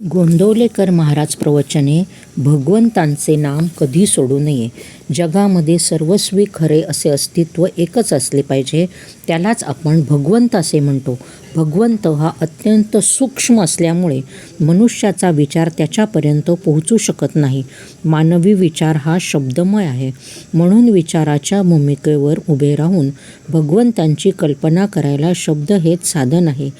गोंदवलेकर महाराज प्रवचने. भगवंतांचे नाम कधी सोडू नये. जगामध्ये सर्वस्वी खरे असे अस्तित्व एकच असले पाहिजे, त्यालाच आपण भगवंत असे म्हणतो. भगवंत हा अत्यंत सूक्ष्म असल्यामुळे मनुष्याचा विचार त्याच्यापर्यंत पोहोचू शकत नाही. मानवी विचार हा शब्दमय आहे, म्हणून विचाराच्या भूमिकेवर उभे राहून भगवंतांची कल्पना करायला शब्द हेच साधन आहे.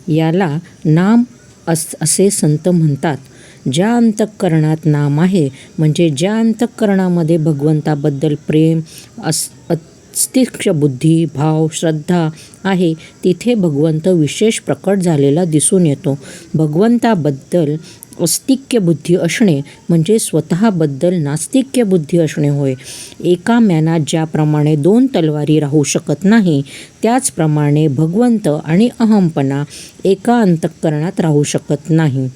याला नाम असे संत म्हणतात. ज्या अंतःकरणात नाम आहे, म्हणजे ज्या अंतःकरणामध्ये भगवंताबद्दल प्रेम, अस्तिक्य बुद्धी, भाव, श्रद्धा आहे, तिथे भगवंत विशेष प्रकट झालेला दिसून येतो. भगवंताबद्दल अस्तिक्य बुद्धी असणे म्हणजे स्वतःबद्दल नास्तिक्य बुद्धी असणे होय. एका म्यानात ज्याप्रमाणे दोन तलवारी राहू शकत नाही, त्याचप्रमाणे भगवंत आणि अहंपणा एका अंतःकरणात राहू शकत नाही.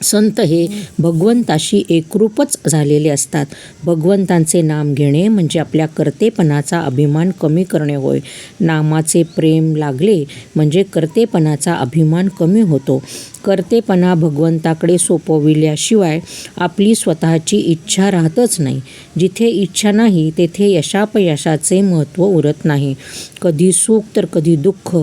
संत हे भगवंताशी एकरूपच झालेले असतात. भगवंतांचे नाम घेणे म्हणजे आपल्या कर्तेपणाचा अभिमान कमी करणे होय. नामाचे प्रेम लागले म्हणजे कर्तेपणाचा अभिमान कमी होतो. कर्तेपणा भगवंताकडे सोपविल्याशिवाय आपली स्वतःची इच्छा राहतच नाही. जिथे इच्छा नाही तेथे यशापयशाचे महत्त्व उरत नाही. कधी सुख तर कधी दुःख,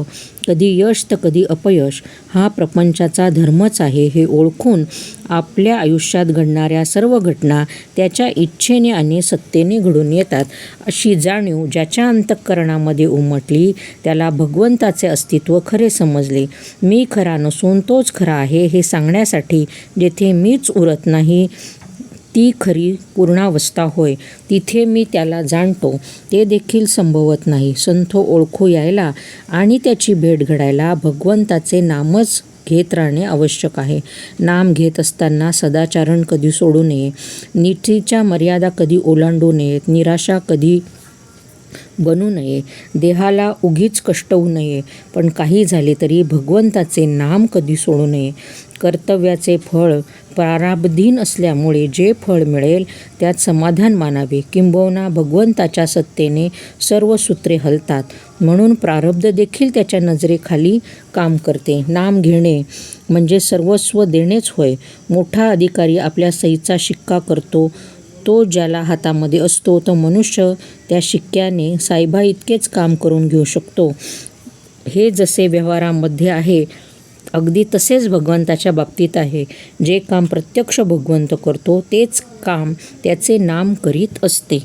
कधी यश तर कधी अपयश हा प्रपंचाचा धर्मच आहे, हे ओळखून आपल्या आयुष्यात घडणाऱ्या सर्व घटना त्याच्या इच्छेने आणि सत्तेने घडून येतात, अशी जाणीव ज्याच्या अंतःकरणामध्ये उमटली, त्याला भगवंताचे अस्तित्व खरे समजले. मी खरा नसून तोच खरा आहे हे सांगण्यासाठी जेथे मीच उरत नाही, ती खरी पूर्णावस्था होय. तिथे मी त्याला जाणतो ते देखील संभवत नाही. संत ओळखू यायला आणि त्याची भेट घडायला भगवंताचे नामच घेत राहणे आवश्यक आहे. नाम घेत असताना सदाचरण कधी सोडू नये, नीतीच्या मर्यादा कधी ओलांडू नयेत, निराशा कधी बनू नये, देहाला उगीच कष्ट होऊ नये. पण काही झाले तरी भगवंताचे नाम कधी सोडू नये. कर्तव्याचे फळ प्रारब्धीन असल्यामुळे जे फळ मिळेल त्यात समाधान मानावे. किंबहुना भगवंताच्या सत्तेने सर्व सूत्रे हलतात, म्हणून प्रारब्ध देखील त्याच्या नजरेखाली काम करते. नाम घेणे म्हणजे सर्वस्व देणेच होय. मोठा अधिकारी आपल्या सहीचा शिक्का करतो, तो ज्याला हातामध्ये असतो तो मनुष्य त्या शिक्क्याने साहेबाइतकेच काम करून घेऊ शकतो. हे जसे व्यवहारामध्ये आहे, अगदी तसेच भगवंताच्या बाबतीत आहे. जे काम प्रत्यक्ष भगवंत करतो तेच काम त्याचे नाम करीत असते.